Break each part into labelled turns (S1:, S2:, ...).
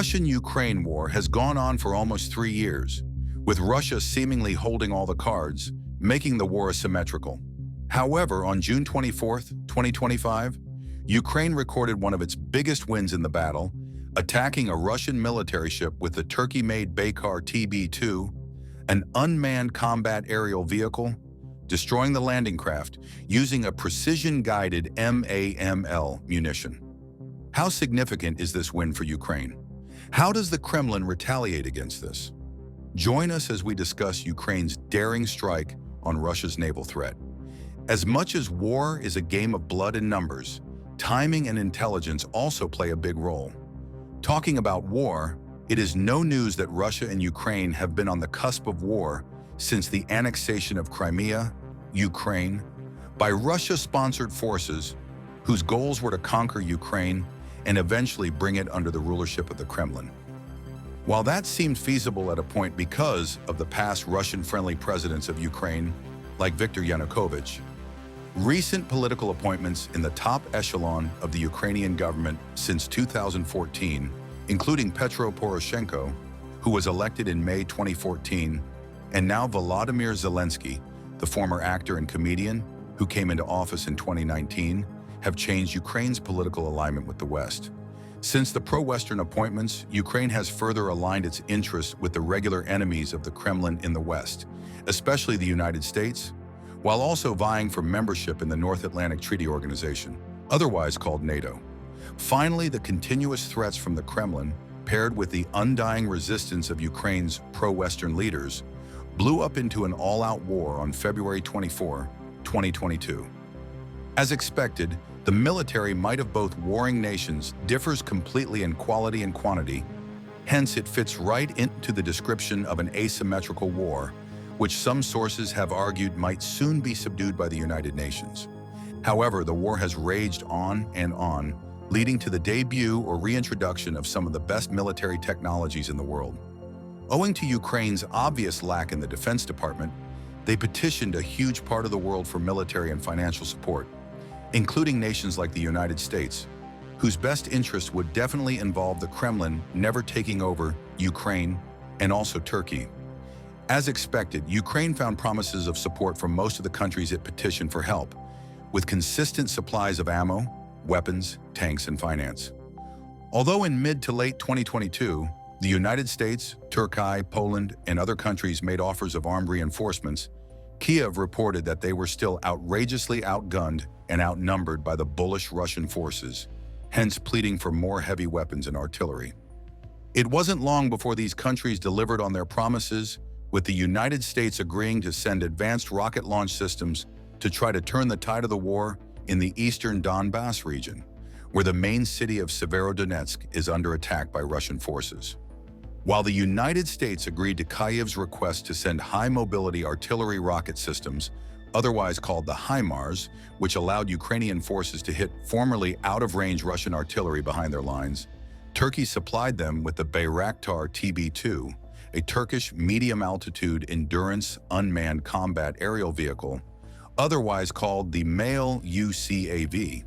S1: Russian-Ukraine war has gone on for almost 3 years, with Russia seemingly holding all the cards, making the war asymmetrical. However, on June 24, 2025, Ukraine recorded one of its biggest wins in the battle, attacking a Russian military ship with the Turkey-made Baykar TB-two, an unmanned combat aerial vehicle, destroying the landing craft using a precision-guided MAM-L munition. How significant is this win for Ukraine? How does the Kremlin retaliate against this? Join us as we discuss Ukraine's daring strike on Russia's naval threat. As much as war is a game of blood and numbers, timing and intelligence also play a big role. Talking about war, it is no news that Russia and Ukraine have been on the cusp of war since the annexation of Crimea, Ukraine, by Russia-sponsored forces whose goals were to conquer Ukraine and eventually bring it under the rulership of the Kremlin. While that seemed feasible at a point because of the past Russian-friendly presidents of Ukraine, like Viktor Yanukovych, recent political appointments in the top echelon of the Ukrainian government since 2014, including Petro Poroshenko, who was elected in May 2014, and now Volodymyr Zelensky, the former actor and comedian who came into office in 2019, have changed Ukraine's political alignment with the West. Since the pro-Western appointments, Ukraine has further aligned its interests with the regular enemies of the Kremlin in the West, especially the United States, while also vying for membership in the North Atlantic Treaty Organization, otherwise called NATO. Finally, the continuous threats from the Kremlin, paired with the undying resistance of Ukraine's pro-Western leaders, blew up into an all-out war on February 24, 2022. As expected, the military might of both warring nations differs completely in quality and quantity, hence it fits right into the description of an asymmetrical war, which some sources have argued might soon be subdued by the United Nations. However, the war has raged on and on, leading to the debut or reintroduction of some of the best military technologies in the world. Owing to Ukraine's obvious lack in the Defense Department, they petitioned a huge part of the world for military and financial support, including nations like the United States, whose best interest would definitely involve the Kremlin never taking over Ukraine and also Turkey. As expected, Ukraine found promises of support from most of the countries it petitioned for help, with consistent supplies of ammo, weapons, tanks, and finance. Although in mid to late 2022, the United States, Turkey, Poland, and other countries made offers of armed reinforcements, Kiev reported that they were still outrageously outgunned and outnumbered by the bullish Russian forces, hence pleading for more heavy weapons and artillery. It wasn't long before these countries delivered on their promises, with the United States agreeing to send advanced rocket launch systems to try to turn the tide of the war in the eastern Donbass region, where the main city of Severodonetsk is under attack by Russian forces. While the United States agreed to Kyiv's request to send high-mobility artillery rocket systems, otherwise called the HIMARS, which allowed Ukrainian forces to hit formerly out-of-range Russian artillery behind their lines, Turkey supplied them with the Baykar TB-two, a Turkish medium-altitude endurance unmanned combat aerial vehicle, otherwise called the MAM-L UCAV.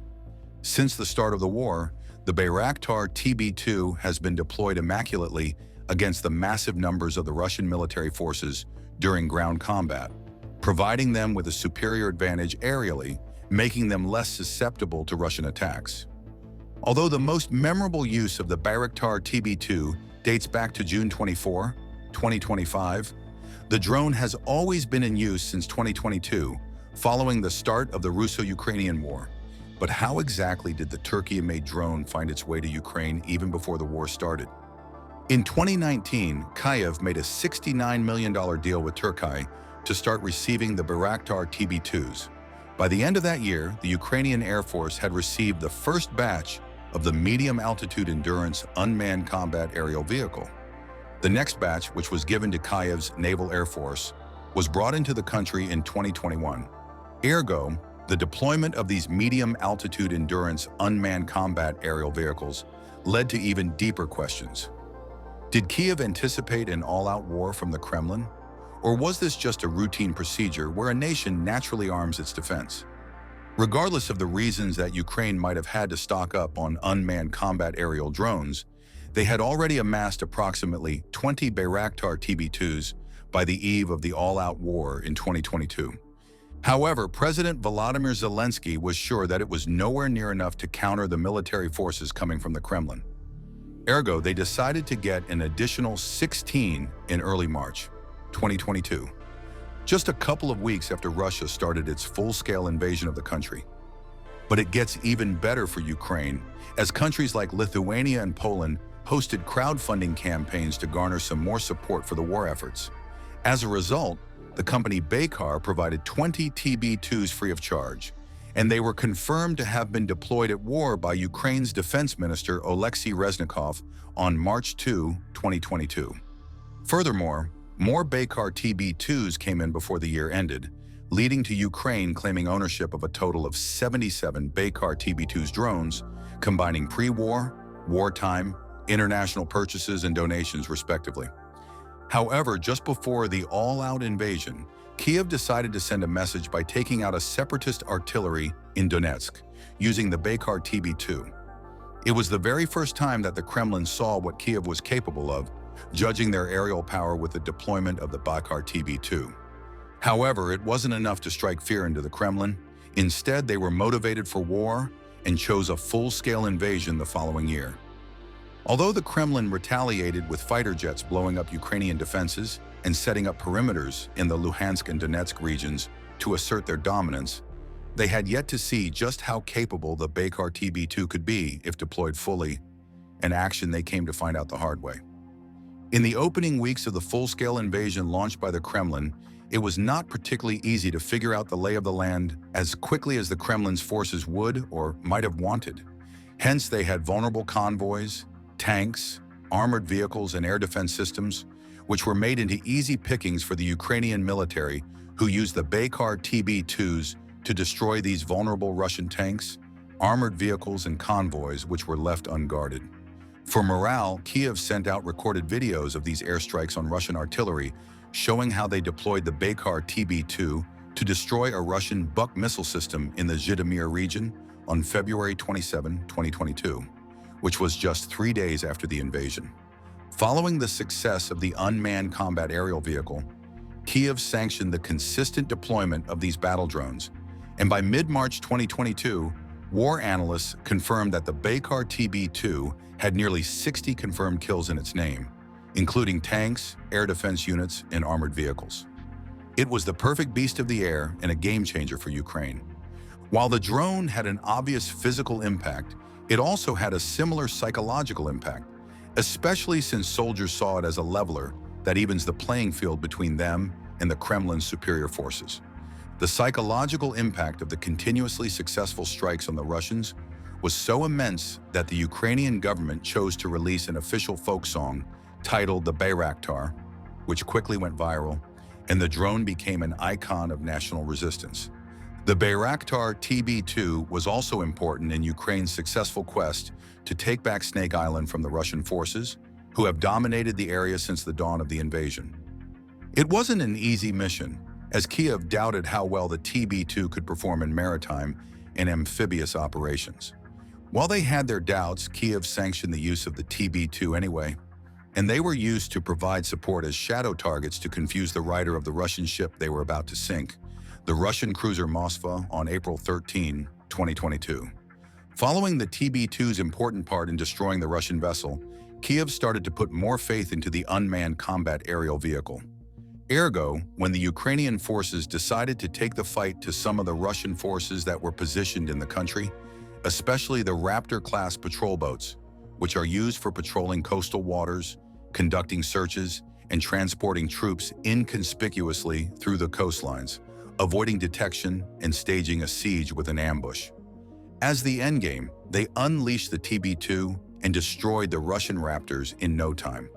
S1: Since the start of the war, the Baykar TB-two has been deployed immaculately against the massive numbers of the Russian military forces during ground combat, providing them with a superior advantage aerially, making them less susceptible to Russian attacks. Although the most memorable use of the Baykar TB-two dates back to June 24, 2025, the drone has always been in use since 2022, following the start of the Russo-Ukrainian War. But how exactly did the Turkey-made drone find its way to Ukraine even before the war started? In 2019, Kyiv made a $69 million deal with Turkey to start receiving the Baykar TB-twos. By the end of that year, the Ukrainian Air Force had received the first batch of the medium-altitude endurance unmanned combat aerial vehicle. The next batch, which was given to Kyiv's Naval Air Force, was brought into the country in 2021. Ergo, the deployment of these medium-altitude endurance unmanned combat aerial vehicles led to even deeper questions. Did Kyiv anticipate an all-out war from the Kremlin? Or was this just a routine procedure where a nation naturally arms its defense? Regardless of the reasons that Ukraine might have had to stock up on unmanned combat aerial drones, They had already amassed approximately 20 Bayraktar TB-2s by the eve of the all-out war in 2022. However, President Volodymyr Zelensky was sure that it was nowhere near enough to counter the military forces coming from the Kremlin. Ergo, they decided to get an additional 16 in early March 2022, just a couple of weeks after Russia started its full-scale invasion of the country. But it gets even better for Ukraine, as countries like Lithuania and Poland hosted crowdfunding campaigns to garner some more support for the war efforts. As a result, the company Baykar provided 20 TB-2s free of charge, and they were confirmed to have been deployed at war by Ukraine's Defense Minister Oleksiy Reznikov on March 2, 2022. Furthermore, more Baykar TB-2s came in before the year ended, leading to Ukraine claiming ownership of a total of 77 Baykar TB-2s drones, combining pre-war, wartime, international purchases, and donations, respectively. However, just before the all-out invasion, Kyiv decided to send a message by taking out a separatist artillery in Donetsk, using the Baykar TB-2. It was the very first time that the Kremlin saw what Kyiv was capable of, judging their aerial power with the deployment of the Baykar TB-2. However, it wasn't enough to strike fear into the Kremlin. Instead, they were motivated for war and chose a full-scale invasion the following year. Although the Kremlin retaliated with fighter jets blowing up Ukrainian defenses and setting up perimeters in the Luhansk and Donetsk regions to assert their dominance, they had yet to see just how capable the Baykar TB-2 could be if deployed fully, an action they came to find out the hard way. In the opening weeks of the full-scale invasion launched by the Kremlin, it was not particularly easy to figure out the lay of the land as quickly as the Kremlin's forces would or might have wanted. Hence, they had vulnerable convoys, tanks, armored vehicles, and air defense systems, which were made into easy pickings for the Ukrainian military, who used the Baykar TB-2s to destroy these vulnerable Russian tanks, armored vehicles, and convoys which were left unguarded. For morale, Kyiv sent out recorded videos of these airstrikes on Russian artillery, showing how they deployed the Baykar TB-2 to destroy a Russian Buk missile system in the Zhytomyr region on February 27, 2022. Which was just 3 days after the invasion. Following the success of the unmanned combat aerial vehicle, Kyiv sanctioned the consistent deployment of these battle drones, and by mid-March 2022, war analysts confirmed that the Baykar TB-2 had nearly 60 confirmed kills in its name, including tanks, air defense units, and armored vehicles. It was the perfect beast of the air and a game-changer for Ukraine. While the drone had an obvious physical impact, it also had a similar psychological impact, especially since soldiers saw it as a leveler that evens the playing field between them and the Kremlin's superior forces. The psychological impact of the continuously successful strikes on the Russians was so immense that the Ukrainian government chose to release an official folk song titled the Bayraktar, which quickly went viral, and the drone became an icon of national resistance. The Bayraktar TB-2 was also important in Ukraine's successful quest to take back Snake Island from the Russian forces, who have dominated the area since the dawn of the invasion. It wasn't an easy mission, as Kyiv doubted how well the TB-2 could perform in maritime and amphibious operations. While they had their doubts, Kyiv sanctioned the use of the TB-2 anyway, and they were used to provide support as shadow targets to confuse the rider of the Russian ship they were about to sink, the Russian cruiser Moskva, on April 13, 2022. Following the TB-2's important part in destroying the Russian vessel, Kyiv started to put more faith into the unmanned combat aerial vehicle. Ergo, when the Ukrainian forces decided to take the fight to some of the Russian forces that were positioned in the country, especially the Raptor-class patrol boats, which are used for patrolling coastal waters, conducting searches, and transporting troops inconspicuously through the coastlines, avoiding detection and staging a siege with an ambush. As the endgame, they unleashed the TB-2 and destroyed the Russian Raptors in no time.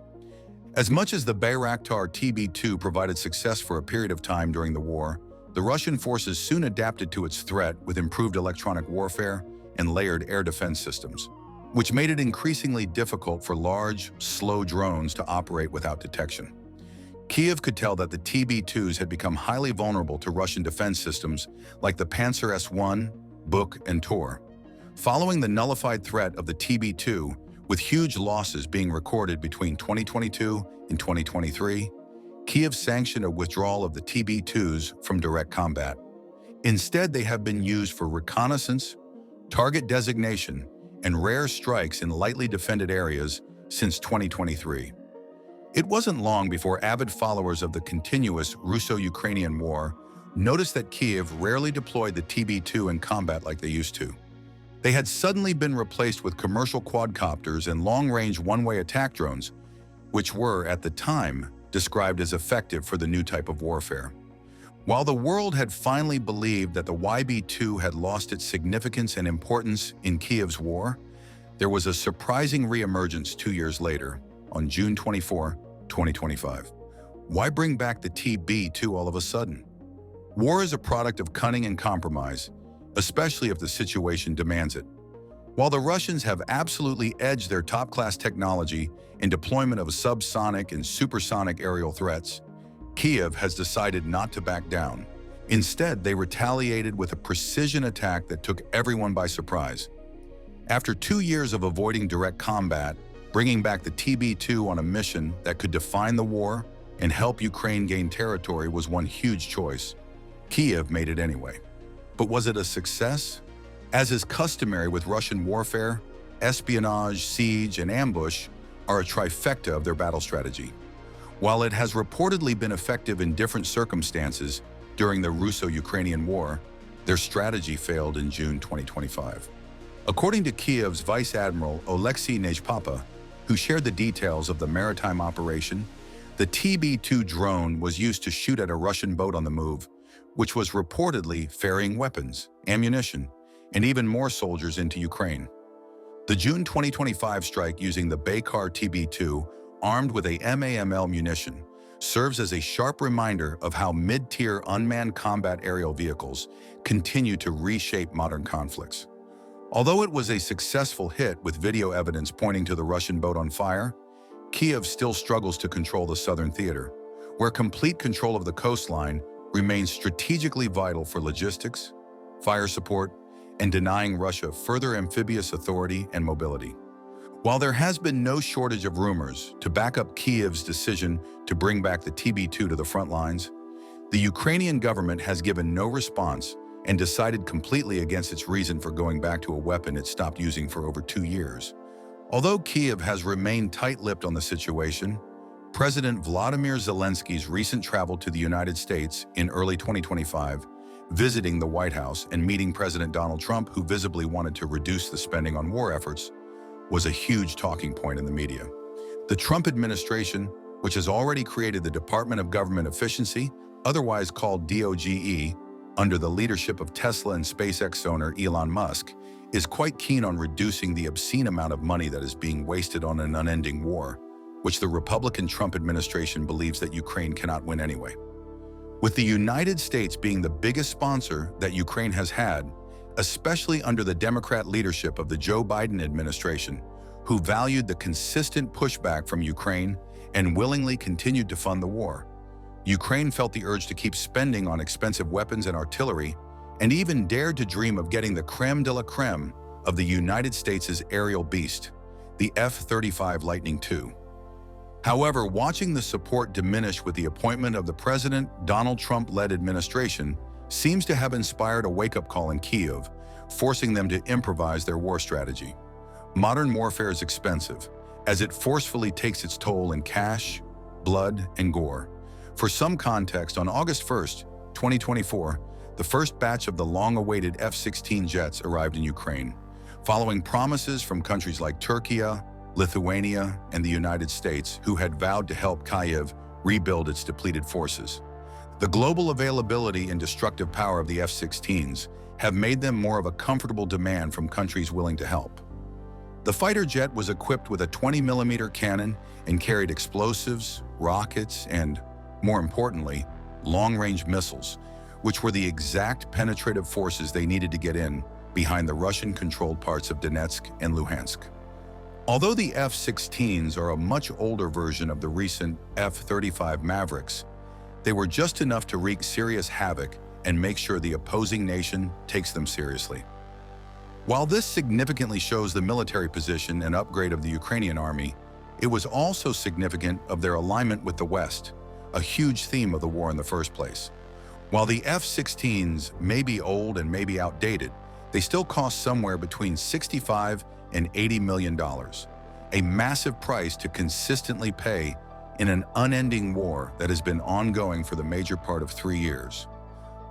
S1: As much as the Bayraktar TB-2 provided success for a period of time during the war, the Russian forces soon adapted to its threat with improved electronic warfare and layered air defense systems, which made it increasingly difficult for large, slow drones to operate without detection. Kyiv could tell that the TB-2s had become highly vulnerable to Russian defense systems like the Panzer S-1, Buk, and Tor. Following the nullified threat of the TB-2, With huge losses being recorded between 2022 and 2023, Kyiv sanctioned a withdrawal of the TB-2s from direct combat. Instead, they have been used for reconnaissance, target designation, and rare strikes in lightly defended areas since 2023. It wasn't long before avid followers of the continuous Russo-Ukrainian war noticed that Kyiv rarely deployed the TB-2 in combat like they used to. They had suddenly been replaced with commercial quadcopters and long-range one-way attack drones, which were, at the time, described as effective for the new type of warfare. While the world had finally believed that the YB-2 had lost its significance and importance in Kyiv's war, there was a surprising reemergence 2 years later, on June 24, 2025. Why bring back the TB-2 all of a sudden? War is a product of cunning and compromise, especially if the situation demands it. While the Russians have absolutely edged their top-class technology in deployment of subsonic and supersonic aerial threats, Kyiv has decided not to back down. Instead, they retaliated with a precision attack that took everyone by surprise. After 2 years of avoiding direct combat, bringing back the TB-2 on a mission that could define the war and help Ukraine gain territory was one huge choice. Kyiv made it anyway. But was it a success? As is customary with Russian warfare, espionage, siege, and ambush are a trifecta of their battle strategy. While it has reportedly been effective in different circumstances during the Russo-Ukrainian war, their strategy failed in June 2025. According to Kyiv's Vice Admiral Oleksiy Nezhpapa, who shared the details of the maritime operation, the TB-2 drone was used to shoot at a Russian boat on the move, which was reportedly ferrying weapons, ammunition, and even more soldiers into Ukraine. The June 2025 strike using the Baykar TB-2, armed with a MAM-L munition, serves as a sharp reminder of how mid-tier unmanned combat aerial vehicles continue to reshape modern conflicts. Although it was a successful hit with video evidence pointing to the Russian boat on fire, Kyiv still struggles to control the southern theater, where complete control of the coastline remains strategically vital for logistics, fire support, and denying Russia further amphibious authority and mobility. While there has been no shortage of rumors to back up Kyiv's decision to bring back the TB-2 to the front lines, the Ukrainian government has given no response and decided completely against its reason for going back to a weapon it stopped using for over 2 years. Although Kyiv has remained tight-lipped on the situation, President Vladimir Zelensky's recent travel to the United States in early 2025, visiting the White House and meeting President Donald Trump, who visibly wanted to reduce the spending on war efforts, was a huge talking point in the media. The Trump administration, which has already created the Department of Government Efficiency, otherwise called DOGE, under the leadership of Tesla and SpaceX owner Elon Musk, is quite keen on reducing the obscene amount of money that is being wasted on an unending war, which the Republican Trump administration believes that Ukraine cannot win anyway. With the United States being the biggest sponsor that Ukraine has had, especially under the Democrat leadership of the Joe Biden administration, who valued the consistent pushback from Ukraine and willingly continued to fund the war, Ukraine felt the urge to keep spending on expensive weapons and artillery, and even dared to dream of getting the creme de la creme of the United States' aerial beast, the F-35 Lightning II. However, watching the support diminish with the appointment of the President Donald Trump-led administration seems to have inspired a wake-up call in Kyiv, forcing them to improvise their war strategy. Modern warfare is expensive, as it forcefully takes its toll in cash, blood, and gore. For some context, on August 1, 2024, the first batch of the long-awaited F-16 jets arrived in Ukraine, following promises from countries like Turkey, Lithuania, and the United States, who had vowed to help Kyiv rebuild its depleted forces. The global availability and destructive power of the F-16s have made them more of a comfortable demand from countries willing to help. The fighter jet was equipped with a 20mm cannon and carried explosives, rockets, and, more importantly, long-range missiles, which were the exact penetrative forces they needed to get in behind the Russian-controlled parts of Donetsk and Luhansk. Although the F-16s are a much older version of the recent F-35 Mavericks, they were just enough to wreak serious havoc and make sure the opposing nation takes them seriously. While this significantly shows the military position and upgrade of the Ukrainian army, it was also significant of their alignment with the West, a huge theme of the war in the first place. While the F-16s may be old and may be outdated, they still cost somewhere between $65 and $80 million, a massive price to consistently pay in an unending war that has been ongoing for the major part of 3 years.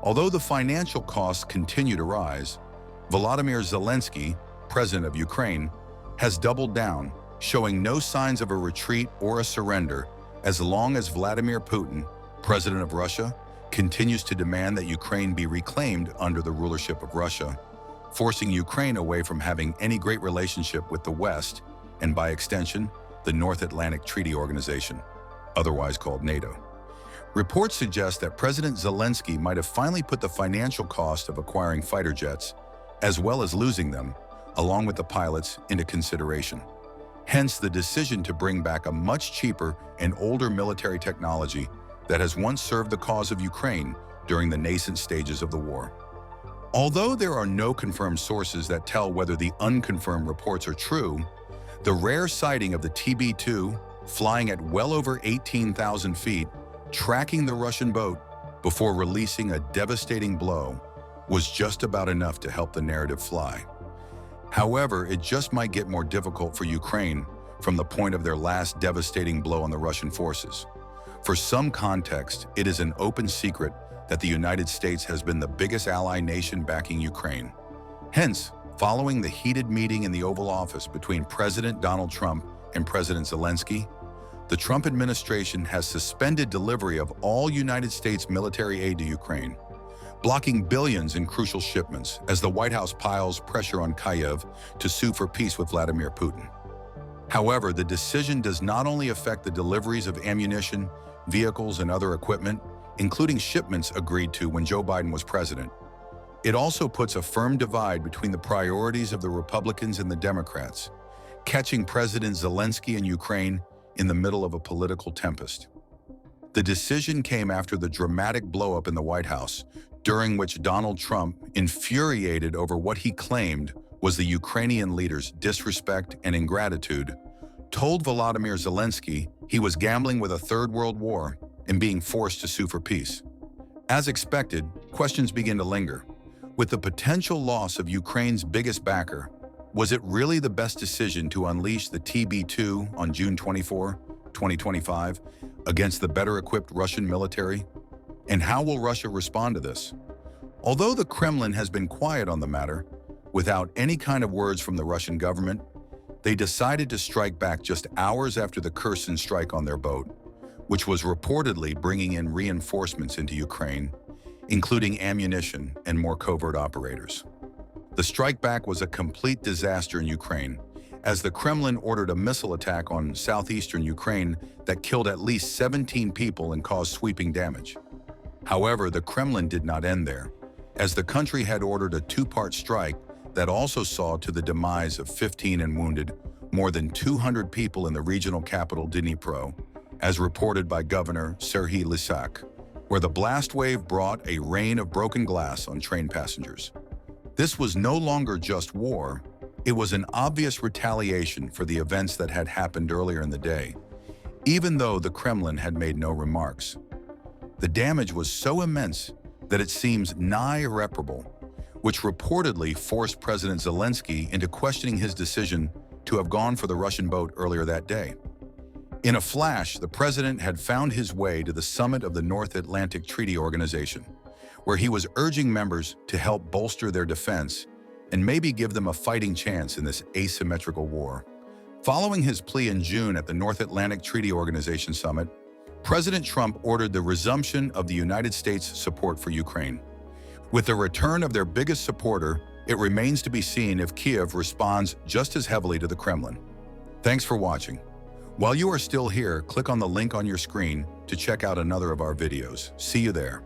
S1: Although the financial costs continue to rise, Volodymyr Zelensky, president of Ukraine, has doubled down, showing no signs of a retreat or a surrender as long as Vladimir Putin, president of Russia, continues to demand that Ukraine be reclaimed under the rulership of Russia, forcing Ukraine away from having any great relationship with the West and, by extension, the North Atlantic Treaty Organization, otherwise called NATO. Reports suggest that President Zelensky might have finally put the financial cost of acquiring fighter jets, as well as losing them, along with the pilots, into consideration. Hence the decision to bring back a much cheaper and older military technology that has once served the cause of Ukraine during the nascent stages of the war. Although there are no confirmed sources that tell whether the unconfirmed reports are true, the rare sighting of the TB-2 flying at well over 18,000 feet, tracking the Russian boat before releasing a devastating blow, was just about enough to help the narrative fly. However, it just might get more difficult for Ukraine from the point of their last devastating blow on the Russian forces. For some context, it is an open secret that the United States has been the biggest ally nation backing Ukraine. Hence, following the heated meeting in the Oval Office between President Donald Trump and President Zelensky, the Trump administration has suspended delivery of all United States military aid to Ukraine, blocking billions in crucial shipments as the White House piles pressure on Kyiv to sue for peace with Vladimir Putin. However, the decision does not only affect the deliveries of ammunition, vehicles, and other equipment, including shipments agreed to when Joe Biden was president. It also puts a firm divide between the priorities of the Republicans and the Democrats, catching President Zelensky and Ukraine in the middle of a political tempest. The decision came after the dramatic blow-up in the White House, during which Donald Trump, infuriated over what he claimed was the Ukrainian leader's disrespect and ingratitude, told Volodymyr Zelensky he was gambling with a third world war and being forced to sue for peace. As expected, questions begin to linger. With the potential loss of Ukraine's biggest backer, was it really the best decision to unleash the TB-2 on June 24, 2025, against the better-equipped Russian military? And how will Russia respond to this? Although the Kremlin has been quiet on the matter, without any kind of words from the Russian government, they decided to strike back just hours after the Kherson strike on their boat, which was reportedly bringing in reinforcements into Ukraine, including ammunition and more covert operators. The strike back was a complete disaster in Ukraine, as the Kremlin ordered a missile attack on southeastern Ukraine that killed at least 17 people and caused sweeping damage. However, the Kremlin did not end there, as the country had ordered a two-part strike that also saw to the demise of 15 and wounded more than 200 people in the regional capital Dnipro, as reported by Governor Serhiy Lysak, where the blast wave brought a rain of broken glass on train passengers. This was no longer just war, it was an obvious retaliation for the events that had happened earlier in the day, even though the Kremlin had made no remarks. The damage was so immense that it seems nigh irreparable, which reportedly forced President Zelensky into questioning his decision to have gone for the Russian boat earlier that day. In a flash, the president had found his way to the summit of the North Atlantic Treaty Organization, where he was urging members to help bolster their defense and maybe give them a fighting chance in this asymmetrical war. Following his plea in June at the North Atlantic Treaty Organization Summit, President Trump ordered the resumption of the United States' support for Ukraine. With the return of their biggest supporter, it remains to be seen if Kyiv responds just as heavily to the Kremlin. Thanks for watching. While you are still here, click on the link on your screen to check out another of our videos. See you there.